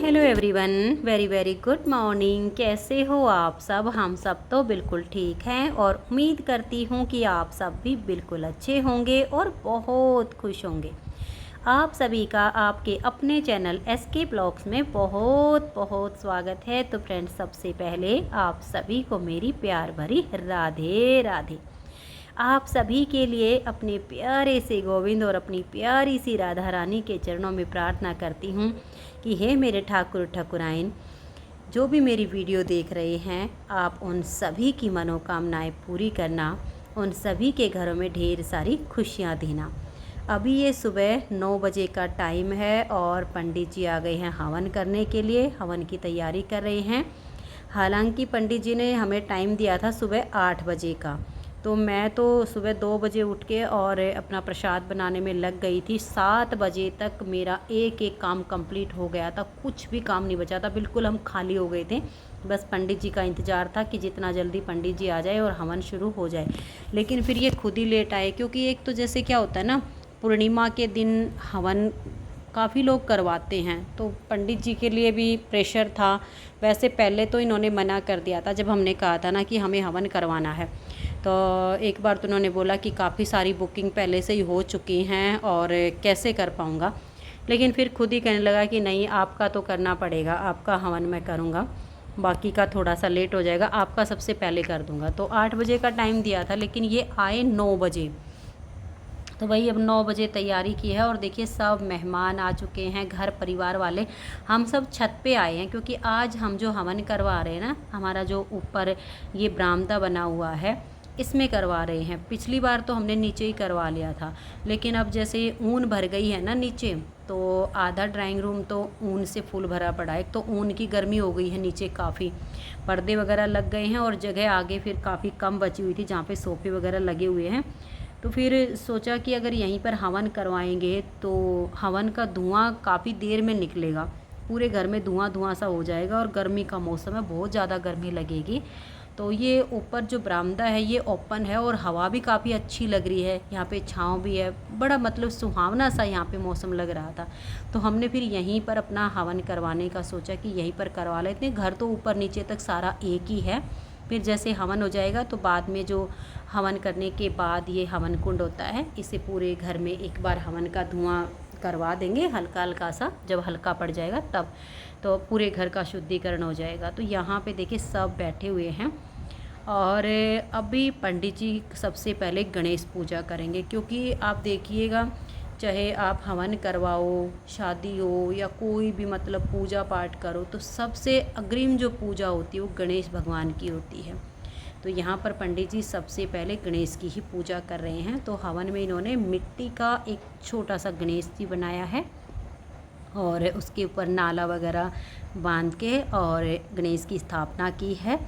Hello everyone, very very good morning. कैसे हो आप सब? हम सब तो बिल्कुल ठीक हैं और उम्मीद करती हूँ कि आप सब भी बिल्कुल अच्छे होंगे और बहुत खुश होंगे। आप सभी का आपके अपने चैनल एसके ब्लॉग्स में बहुत बहुत स्वागत है। तो फ्रेंड्स, सबसे पहले आप सभी को मेरी प्यार भरी राधे राधे। आप सभी के लिए अपने प्यारे से गोविंद और अपनी प्यारी सी राधा रानी के चरणों में प्रार्थना करती हूँ कि हे मेरे ठाकुर ठाकुराइन, जो भी मेरी वीडियो देख रहे हैं, आप उन सभी की मनोकामनाएं पूरी करना, उन सभी के घरों में ढेर सारी खुशियाँ देना। अभी ये सुबह 9 बजे का टाइम है और पंडित जी आ गए हैं हवन करने के लिए। हवन की तैयारी कर रहे हैं। हालांकि पंडित जी ने हमें टाइम दिया था सुबह 8 बजे का, तो मैं तो सुबह 2 बजे उठ के और अपना प्रसाद बनाने में लग गई थी। 7 बजे तक मेरा एक एक काम कंप्लीट हो गया था, कुछ भी काम नहीं बचा था, बिल्कुल हम खाली हो गए थे। बस पंडित जी का इंतज़ार था कि जितना जल्दी पंडित जी आ जाए और हवन शुरू हो जाए। लेकिन फिर ये खुद ही लेट आए, क्योंकि एक तो जैसे क्या होता है ना, पूर्णिमा के दिन हवन काफ़ी लोग करवाते हैं, तो पंडित जी के लिए भी प्रेशर था। वैसे पहले तो इन्होंने मना कर दिया था जब हमने कहा था ना कि हमें हवन करवाना है। तो एक बार तो उन्होंने बोला कि काफ़ी सारी बुकिंग पहले से ही हो चुकी हैं और कैसे कर पाऊँगा। लेकिन फिर खुद ही कहने लगा कि नहीं, आपका तो करना पड़ेगा, आपका हवन मैं करूँगा, बाकी का थोड़ा सा लेट हो जाएगा, आपका सबसे पहले कर दूँगा। तो 8 बजे का टाइम दिया था, लेकिन ये आए 9 बजे। तो वही अब 9 बजे तैयारी की है और देखिए सब मेहमान आ चुके हैं, घर परिवार वाले। हम सब छत पे आए हैं क्योंकि आज हम जो हवन करवा रहे हैं ना, हमारा जो ऊपर ये बरामदा बना हुआ है, इसमें करवा रहे हैं। पिछली बार तो हमने नीचे ही करवा लिया था, लेकिन अब जैसे ऊन भर गई है ना नीचे, तो आधा ड्राइंग रूम तो ऊन से फुल भरा पड़ा है। एक तो ऊन की गर्मी हो गई है नीचे, काफ़ी पर्दे वगैरह लग गए हैं और जगह आगे फिर काफ़ी कम बची हुई थी जहाँ पे सोफ़े वगैरह लगे हुए हैं। तो फिर सोचा कि अगर यहीं पर हवन करवाएंगे तो हवन का धुआं काफ़ी देर में निकलेगा, पूरे घर में धुआं धुआं सा हो जाएगा और गर्मी का मौसम है, बहुत ज़्यादा गर्मी लगेगी। तो ये ऊपर जो बरामदा है ये ओपन है और हवा भी काफ़ी अच्छी लग रही है, यहाँ पे छाँव भी है, बड़ा मतलब सुहावना सा यहाँ पे मौसम लग रहा था। तो हमने फिर यहीं पर अपना हवन करवाने का सोचा कि यहीं पर करवा लेते हैं। घर तो ऊपर नीचे तक सारा एक ही है। फिर जैसे हवन हो जाएगा तो बाद में जो हवन करने के बाद ये हवन कुंड होता है, इसे पूरे घर में एक बार हवन का धुआं करवा देंगे, हल्का हल्का सा। जब हल्का पड़ जाएगा तब तो पूरे घर का शुद्धिकरण हो जाएगा। तो यहाँ पे देखिए सब बैठे हुए हैं और अभी पंडित जी सबसे पहले गणेश पूजा करेंगे, क्योंकि आप देखिएगा, चाहे आप हवन करवाओ, शादी हो या कोई भी मतलब पूजा पाठ करो, तो सबसे अग्रिम जो पूजा होती है वो गणेश भगवान की होती है। तो यहाँ पर पंडित जी सबसे पहले गणेश की ही पूजा कर रहे हैं। तो हवन में इन्होंने मिट्टी का एक छोटा सा गणेश जी बनाया है और उसके ऊपर नाला वगैरह बांध के और गणेश की स्थापना की है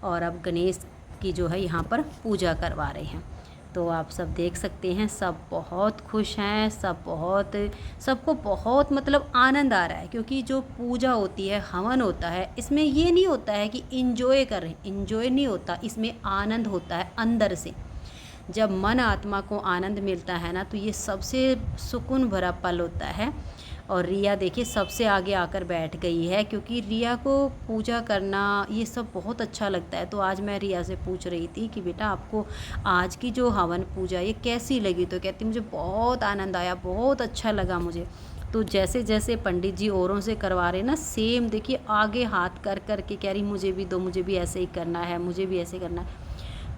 और अब गणेश की जो है यहाँ पर पूजा करवा रहे हैं। तो आप सब देख सकते हैं, सब बहुत खुश हैं, सबको बहुत मतलब आनंद आ रहा है, क्योंकि जो पूजा होती है, हवन होता है, इसमें ये नहीं होता है कि इंजॉय कर रहे हैं, इंजॉय नहीं होता, इसमें आनंद होता है अंदर से। जब मन आत्मा को आनंद मिलता है ना, तो ये सबसे सुकून भरा पल होता है। और रिया देखिए सबसे आगे आकर बैठ गई है, क्योंकि रिया को पूजा करना ये सब बहुत अच्छा लगता है। तो आज मैं रिया से पूछ रही थी कि बेटा, आपको आज की जो हवन पूजा ये कैसी लगी? तो कहती मुझे बहुत आनंद आया, बहुत अच्छा लगा मुझे। तो जैसे जैसे पंडित जी औरों से करवा रहे ना, सेम देखिए आगे हाथ कर कर के कह रही मुझे भी दो, मुझे भी ऐसे ही करना है, मुझे भी ऐसे करना है।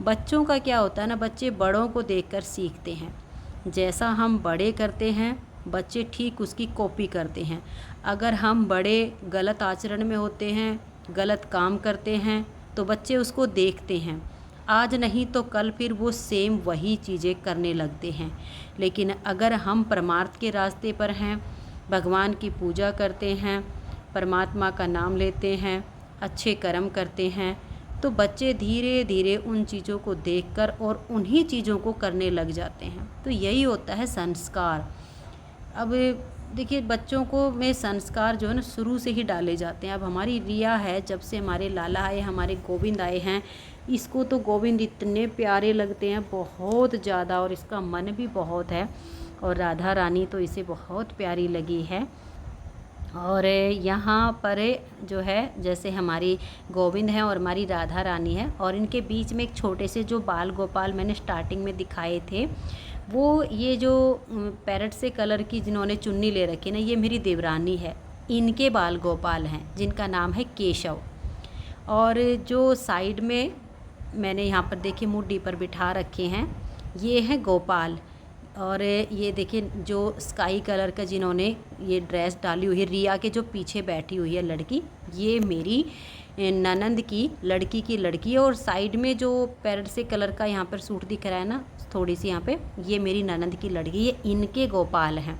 बच्चों का क्या होता है ना, बच्चे बड़ों को देखकर सीखते हैं। जैसा हम बड़े करते हैं, बच्चे ठीक उसकी कॉपी करते हैं। अगर हम बड़े गलत आचरण में होते हैं, गलत काम करते हैं, तो बच्चे उसको देखते हैं। आज नहीं तो कल फिर वो सेम वही चीज़ें करने लगते हैं। लेकिन अगर हम परमार्थ के रास्ते पर हैं, भगवान की पूजा करते हैं, परमात्मा का नाम लेते हैं, अच्छे कर्म करते हैं, तो बच्चे धीरे धीरे उन चीज़ों को देखकर और उन्हीं चीज़ों को करने लग जाते हैं। तो यही होता है संस्कार। अब देखिए, बच्चों को में संस्कार जो है ना शुरू से ही डाले जाते हैं। अब हमारी रिया है, जब से हमारे लाला आए, हमारे गोविंद आए हैं, इसको तो गोविंद इतने प्यारे लगते हैं, बहुत ज़्यादा, और इसका मन भी बहुत है। और राधा रानी तो इसे बहुत प्यारी लगी है। और यहाँ पर जो है जैसे हमारी गोविंद है और हमारी राधा रानी है, और इनके बीच में एक छोटे से जो बाल गोपाल मैंने स्टार्टिंग में दिखाए थे, वो ये जो पैरेट से कलर की जिन्होंने चुन्नी ले रखी ना, ये मेरी देवरानी है, इनके बाल गोपाल हैं जिनका नाम है केशव। और जो साइड में मैंने यहाँ पर देखिए मुड्डी पर बिठा रखे हैं, ये हैं गोपाल। और ये देखिए जो स्काई कलर का जिन्होंने ये ड्रेस डाली हुई है, रिया के जो पीछे बैठी हुई है लड़की, ये मेरी ननंद की लड़की है। और साइड में जो पैरेट से कलर का यहाँ पर सूट दिख रहा है ना थोड़ी सी यहाँ पे, ये मेरी ननंद की लड़की, ये इनके गोपाल हैं।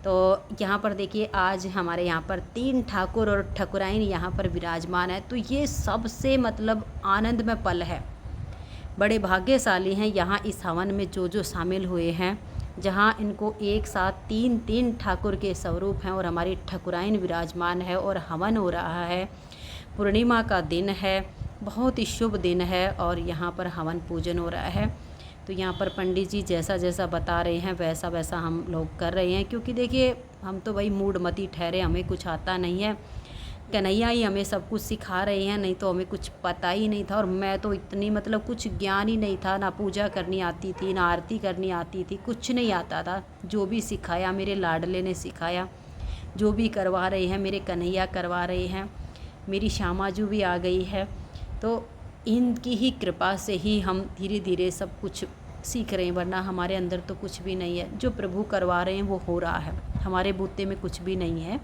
तो यहाँ पर देखिए आज हमारे यहाँ पर 3 ठाकुर और ठाकुराइन यहाँ पर विराजमान है। तो ये सबसे मतलब आनंदमय पल है। बड़े भाग्यशाली हैं यहाँ इस हवन में जो शामिल हुए हैं, जहाँ इनको एक साथ 3 ठाकुर के स्वरूप हैं और हमारी ठाकुराइन विराजमान है और हवन हो रहा है। पूर्णिमा का दिन है, बहुत ही शुभ दिन है और यहाँ पर हवन पूजन हो रहा है। तो यहाँ पर पंडित जी जैसा जैसा बता रहे हैं वैसा वैसा हम लोग कर रहे हैं, क्योंकि देखिए हम तो भाई मूढ़मती ठहरे, हमें कुछ आता नहीं है, कन्हैया ही हमें सब कुछ सिखा रहे हैं, नहीं तो हमें कुछ पता ही नहीं था। और मैं तो इतनी मतलब कुछ ज्ञान ही नहीं था, ना पूजा करनी आती थी, ना आरती करनी आती थी, कुछ नहीं आता था। जो भी सिखाया मेरे लाडले ने सिखाया, जो भी करवा रहे हैं मेरे कन्हैया करवा रहे हैं, मेरी श्यामाजू भी आ गई है। तो इनकी ही कृपा से ही हम धीरे धीरे सब कुछ सीख रहे हैं, वरना हमारे अंदर तो कुछ भी नहीं है। जो प्रभु करवा रहे हैं वो हो रहा है, हमारे बूते में कुछ भी नहीं है।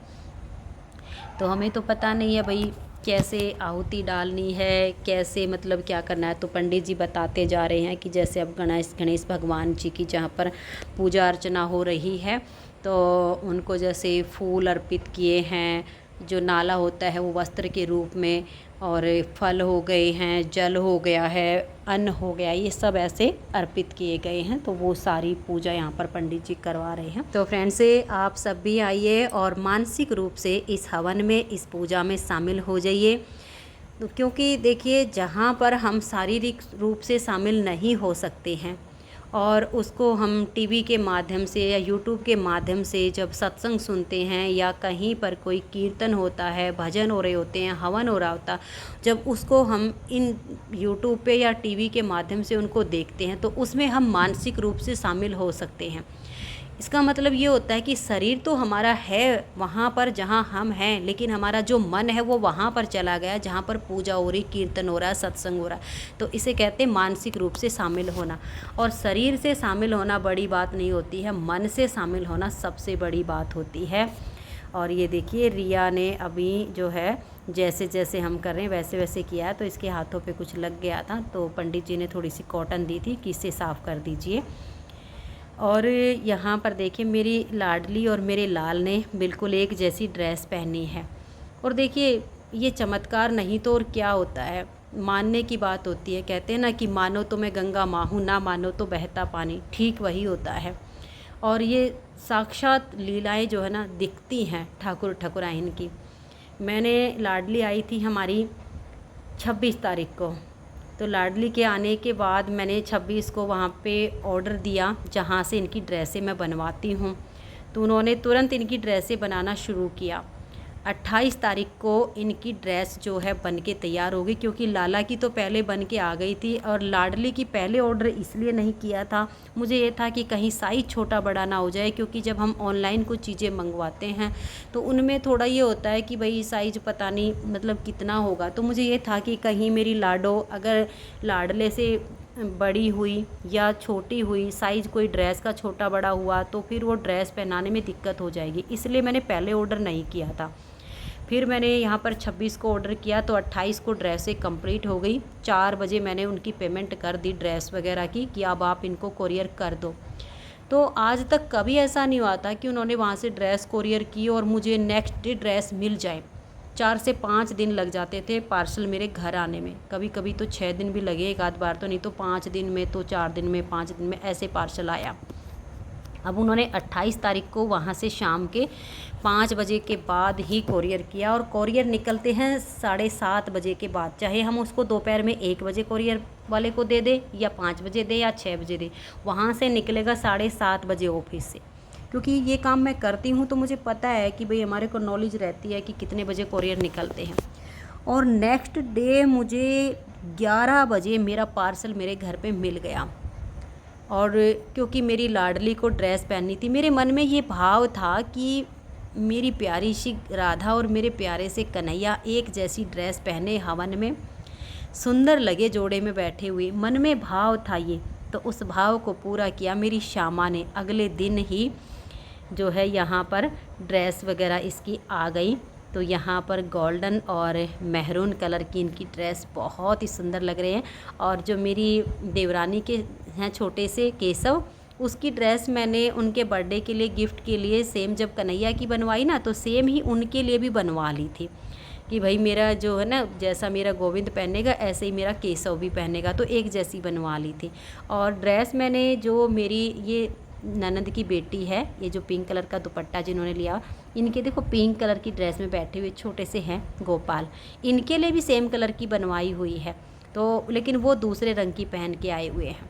तो हमें तो पता नहीं है भाई कैसे आहुति डालनी है, कैसे मतलब क्या करना है। तो पंडित जी बताते जा रहे हैं कि जैसे अब गणेश भगवान जी की जहाँ पर पूजा अर्चना हो रही है, तो उनको जैसे फूल अर्पित किए हैं, जो नाला होता है वो वस्त्र के रूप में, और फल हो गए हैं, जल हो गया है, अन्न हो गया, ये सब ऐसे अर्पित किए गए हैं। तो वो सारी पूजा यहाँ पर पंडित जी करवा रहे हैं। तो फ्रेंड्स आप सब भी आइए और मानसिक रूप से इस हवन में, इस पूजा में शामिल हो जाइए। तो क्योंकि देखिए जहाँ पर हम शारीरिक रूप से शामिल नहीं हो सकते हैं और उसको हम टीवी के माध्यम से या यूट्यूब के माध्यम से जब सत्संग सुनते हैं या कहीं पर कोई कीर्तन होता है, भजन हो रहे होते हैं, हवन हो रहा होता, जब उसको हम इन यूट्यूब पे या टीवी के माध्यम से उनको देखते हैं, तो उसमें हम मानसिक रूप से शामिल हो सकते हैं। इसका मतलब ये होता है कि शरीर तो हमारा है वहाँ पर जहाँ हम हैं, लेकिन हमारा जो मन है वो वहाँ पर चला गया जहाँ पर पूजा हो रही, कीर्तन हो रहा है, सत्संग हो रहा है। तो इसे कहते हैं मानसिक रूप से शामिल होना। और शरीर से शामिल होना बड़ी बात नहीं होती है, मन से शामिल होना सबसे बड़ी बात होती है। और ये देखिए रिया ने अभी जो है जैसे जैसे हम कर रहे हैं वैसे वैसे किया है, तो इसके हाथों पे कुछ लग गया था, तो पंडित जी ने थोड़ी सी कॉटन दी थी कि इसे साफ़ कर दीजिए। और यहाँ पर देखिए मेरी लाडली और मेरे लाल ने बिल्कुल एक जैसी ड्रेस पहनी है। और देखिए ये चमत्कार नहीं तो और क्या होता है, मानने की बात होती है। कहते हैं ना कि मानो तो मैं गंगा माँ हूँ, ना मानो तो बहता पानी, ठीक वही होता है। और ये साक्षात लीलाएं जो है ना दिखती हैं ठाकुर ठाकुराइन की। मैंने लाडली आई थी हमारी 26 तारीख को, तो लाडली के आने के बाद मैंने 26 को वहाँ पे ऑर्डर दिया जहाँ से इनकी ड्रेसें मैं बनवाती हूँ। तो उन्होंने तुरंत इनकी ड्रेसें बनाना शुरू किया। 28 तारीख को इनकी ड्रेस जो है बन के तैयार हो गई, क्योंकि लाला की तो पहले बन के आ गई थी और लाडली की पहले ऑर्डर इसलिए नहीं किया था, मुझे ये था कि कहीं साइज़ छोटा बड़ा ना हो जाए, क्योंकि जब हम ऑनलाइन कुछ चीज़ें मंगवाते हैं तो उनमें थोड़ा ये होता है कि भाई साइज़ पता नहीं मतलब कितना होगा। तो मुझे ये था कि कहीं मेरी लाडो अगर लाडले से बड़ी हुई या छोटी हुई, साइज़ कोई ड्रेस का छोटा बड़ा हुआ तो फिर वो ड्रेस पहनाने में दिक्कत हो जाएगी, इसलिए मैंने पहले ऑर्डर नहीं किया था। फिर मैंने यहाँ पर 26 को ऑर्डर किया तो 28 को ड्रेसें कंप्लीट हो गई। 4 बजे मैंने उनकी पेमेंट कर दी ड्रेस वगैरह की कि अब आप इनको कोरियर कर दो। तो आज तक कभी ऐसा नहीं हुआ था कि उन्होंने वहाँ से ड्रेस कोरियर की और मुझे नेक्स्ट डे ड्रेस मिल जाए। 4 से 5 दिन लग जाते थे पार्सल मेरे घर आने में, कभी कभी तो 6 दिन भी लगे एक आध बार, तो नहीं तो 5 दिन में, तो 4 दिन में, 5 दिन में ऐसे पार्सल आया। अब उन्होंने 28 तारीख को वहाँ से शाम के 5 बजे के बाद ही कोरियर किया, और कोरियर निकलते हैं 7:30 बजे के बाद, चाहे हम उसको दोपहर में 1 बजे कोरियर वाले को दे दे या 5 बजे दे या 6 बजे दे, वहाँ से निकलेगा 7:30 बजे ऑफिस से। क्योंकि ये काम मैं करती हूँ तो मुझे पता है कि भाई हमारे को नॉलेज रहती है कि कितने बजे कोरियर निकलते हैं। और नेक्स्ट डे मुझे 11 बजे मेरा पार्सल मेरे घर पे मिल गया। और क्योंकि मेरी लाडली को ड्रेस पहननी थी, मेरे मन में ये भाव था कि मेरी प्यारी सी राधा और मेरे प्यारे से कन्हैया एक जैसी ड्रेस पहने, हवन में सुंदर लगे जोड़े में बैठे हुए, मन में भाव था ये। तो उस भाव को पूरा किया मेरी श्यामा ने। अगले दिन ही जो है यहाँ पर ड्रेस वगैरह इसकी आ गई। तो यहाँ पर गोल्डन और मेहरून कलर की इनकी ड्रेस बहुत ही सुंदर लग रहे हैं। और जो मेरी देवरानी के हैं छोटे से केशव, उसकी ड्रेस मैंने उनके बर्थडे के लिए गिफ्ट के लिए सेम जब कन्हैया की बनवाई ना, तो सेम ही उनके लिए भी बनवा ली थी कि भाई मेरा जो है ना, जैसा मेरा गोविंद पहनेगा ऐसे ही मेरा केशव भी पहनेगा, तो एक जैसी बनवा ली थी। और ड्रेस मैंने जो मेरी ये ननद की बेटी है, ये जो पिंक कलर का दुपट्टा जिन्होंने लिया, इनके देखो पिंक कलर की ड्रेस में बैठे हुए छोटे से हैं गोपाल, इनके लिए भी सेम कलर की बनवाई हुई है। तो लेकिन वो दूसरे रंग की पहन के आए हुए हैं।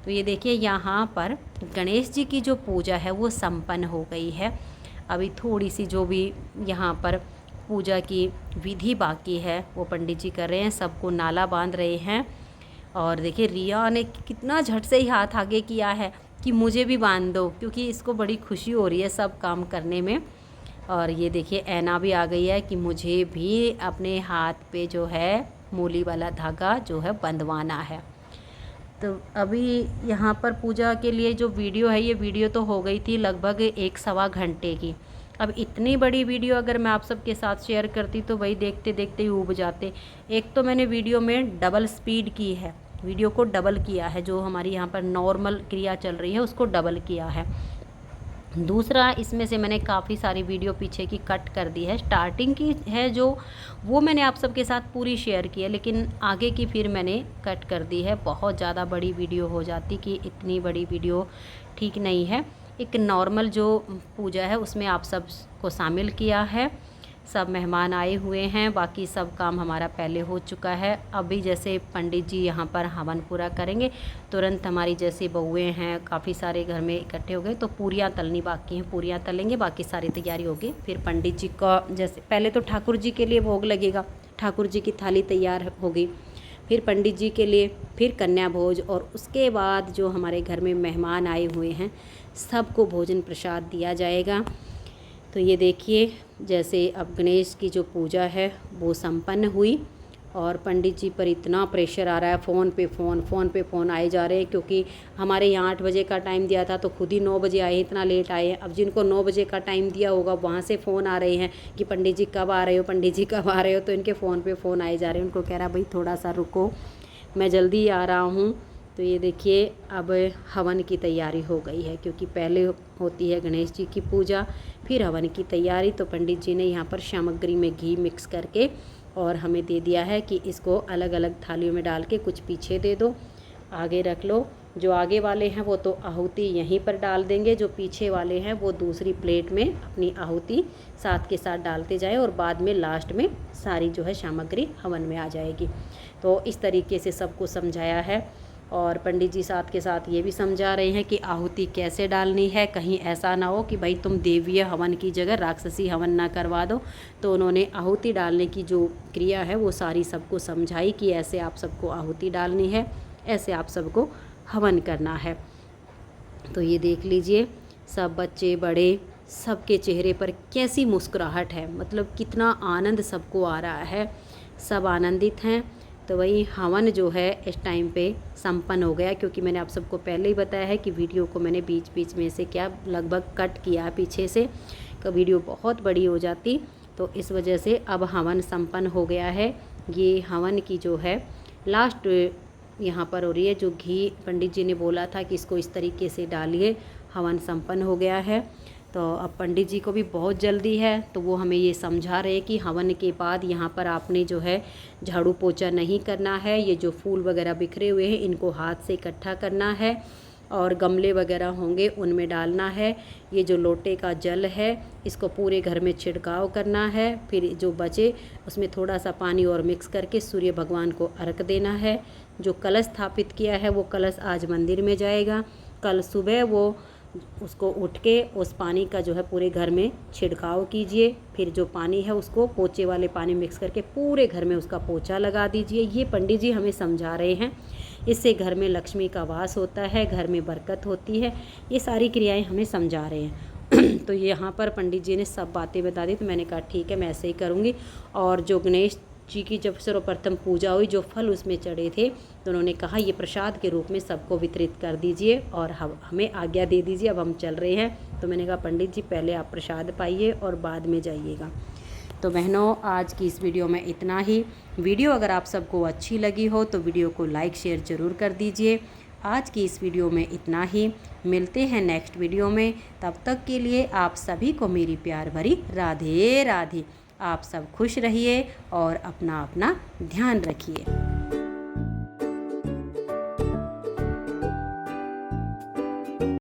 तो ये देखिए यहाँ पर गणेश जी की जो पूजा है वो संपन्न हो गई है। अभी थोड़ी सी जो भी यहाँ पर पूजा की विधि बाकी है वो पंडित जी कर रहे हैं, सबको नाला बांध रहे हैं। और देखिए रिया ने कितना झट से ही हाथ आगे किया है कि मुझे भी बांध दो, क्योंकि इसको बड़ी खुशी हो रही है सब काम करने में। और ये देखिए ऐना भी आ गई है कि मुझे भी अपने हाथ पे जो है मूली वाला धागा जो है बंधवाना है। तो अभी यहाँ पर पूजा के लिए जो वीडियो है, ये वीडियो तो हो गई थी लगभग 1-1.25 घंटे की। अब इतनी बड़ी वीडियो अगर मैं आप सबके साथ शेयर करती तो वही देखते देखते ही ऊब जाते। एक तो मैंने वीडियो में डबल स्पीड की है, वीडियो को डबल किया है, जो हमारी यहाँ पर नॉर्मल क्रिया चल रही है उसको डबल किया है। दूसरा, इसमें से मैंने काफ़ी सारी वीडियो पीछे की कट कर दी है। स्टार्टिंग की है जो, वो मैंने आप सबके साथ पूरी शेयर की है, लेकिन आगे की फिर मैंने कट कर दी है। बहुत ज़्यादा बड़ी वीडियो हो जाती कि इतनी बड़ी वीडियो ठीक नहीं है। एक नॉर्मल जो पूजा है उसमें आप सब को शामिल किया है, सब मेहमान आए हुए हैं, बाकी सब काम हमारा पहले हो चुका है। अभी जैसे पंडित जी यहाँ पर हवन पूरा करेंगे, तुरंत हमारी जैसे बहुएँ हैं काफ़ी सारे घर में इकट्ठे हो गए, तो पूरियाँ तलनी बाकी हैं, पूरियाँ तलेंगे, बाकी सारी तैयारी होगी। फिर पंडित जी का जैसे पहले तो ठाकुर जी के लिए भोग लगेगा, ठाकुर जी की थाली तैयार होगी, फिर पंडित जी के लिए, फिर कन्या भोज, और उसके बाद जो हमारे घर में मेहमान आए हुए हैं सबको भोजन प्रसाद दिया जाएगा। तो ये देखिए जैसे अब गणेश की जो पूजा है वो संपन्न हुई, और पंडित जी पर इतना प्रेशर आ रहा है, फ़ोन पे फ़ोन आए जा रहे हैं, क्योंकि हमारे यहाँ 8 बजे का टाइम दिया था तो खुद ही 9 बजे आए, इतना लेट आए हैं। अब जिनको 9 बजे का टाइम दिया होगा वहाँ से फ़ोन आ रहे हैं कि पंडित जी कब आ रहे हो, पंडित जी कब आ रहे हो, तो इनके फ़ोन पे फ़ोन आए जा रहे हैं। उनको कह रहा भाई थोड़ा सा रुको, मैं जल्दी आ रहा हूँ। तो ये देखिए अब हवन की तैयारी हो गई है, क्योंकि पहले होती है गणेश जी की पूजा, फिर हवन की तैयारी। तो पंडित जी ने यहाँ पर सामग्री में घी मिक्स करके और हमें दे दिया है कि इसको अलग अलग थालियों में डाल के कुछ पीछे दे दो, आगे रख लो। जो आगे वाले हैं वो तो आहुति यहीं पर डाल देंगे, जो पीछे वाले हैं वो दूसरी प्लेट में अपनी आहुति साथ के साथ डालते जाएं, और बाद में लास्ट में सारी जो है सामग्री हवन में आ जाएगी। तो इस तरीके से सबको समझाया है। और पंडित जी साथ के साथ ये भी समझा रहे हैं कि आहुति कैसे डालनी है, कहीं ऐसा ना हो कि भाई तुम देवीय हवन की जगह राक्षसी हवन ना करवा दो। तो उन्होंने आहुति डालने की जो क्रिया है वो सारी सबको समझाई कि ऐसे आप सबको आहुति डालनी है, ऐसे आप सबको हवन करना है। तो ये देख लीजिए सब बच्चे बड़े सबके चेहरे पर कैसी मुस्कुराहट है, मतलब कितना आनंद सबको आ रहा है, सब आनंदित हैं। तो वही हवन जो है इस टाइम पे संपन्न हो गया, क्योंकि मैंने आप सबको पहले ही बताया है कि वीडियो को मैंने बीच बीच में से क्या लगभग कट किया पीछे से, तो वीडियो बहुत बड़ी हो जाती, तो इस वजह से अब हवन संपन्न हो गया है। ये हवन की जो है लास्ट यहाँ पर हो रही है, जो घी पंडित जी ने बोला था कि इसको इस तरीके से डालिए, हवन संपन्न हो गया है। तो अब पंडित जी को भी बहुत जल्दी है, तो वो हमें ये समझा रहे हैं कि हवन के बाद यहाँ पर आपने जो है झाड़ू पोछा नहीं करना है, ये जो फूल वगैरह बिखरे हुए हैं इनको हाथ से इकट्ठा करना है, और गमले वगैरह होंगे उनमें डालना है। ये जो लोटे का जल है इसको पूरे घर में छिड़काव करना है, फिर जो बचे उसमें थोड़ा सा पानी और मिक्स करके सूर्य भगवान को अर्घ देना है। जो कलश स्थापित किया है वो कलश आज मंदिर में जाएगा, कल सुबह वो उसको उठ के उस पानी का जो है पूरे घर में छिड़काव कीजिए। फिर जो पानी है उसको पोछे वाले पानी मिक्स करके पूरे घर में उसका पोछा लगा दीजिए। ये पंडित जी हमें समझा रहे हैं, इससे घर में लक्ष्मी का वास होता है, घर में बरकत होती है। ये सारी क्रियाएं हमें समझा रहे हैं। तो यहाँ पर पंडित जी ने सब बातें बता दी, तो मैंने कहा ठीक है मैं ऐसे ही करूँगी। और जो गणेश जी की जब सर्वप्रथम पूजा हुई, जो फल उसमें चढ़े थे, तो उन्होंने कहा ये प्रसाद के रूप में सबको वितरित कर दीजिए और हमें आज्ञा दे दीजिए, अब हम चल रहे हैं। तो मैंने कहा पंडित जी पहले आप प्रसाद पाइए और बाद में जाइएगा। तो बहनों, आज की इस वीडियो में इतना ही। वीडियो अगर आप सबको अच्छी लगी हो तो वीडियो को लाइक शेयर ज़रूर कर दीजिए। आज की इस वीडियो में इतना ही, मिलते हैं नेक्स्ट वीडियो में। तब तक के लिए आप सभी को मेरी प्यार भरी राधे राधे। आप सब खुश रहिए और अपना अपना ध्यान रखिए।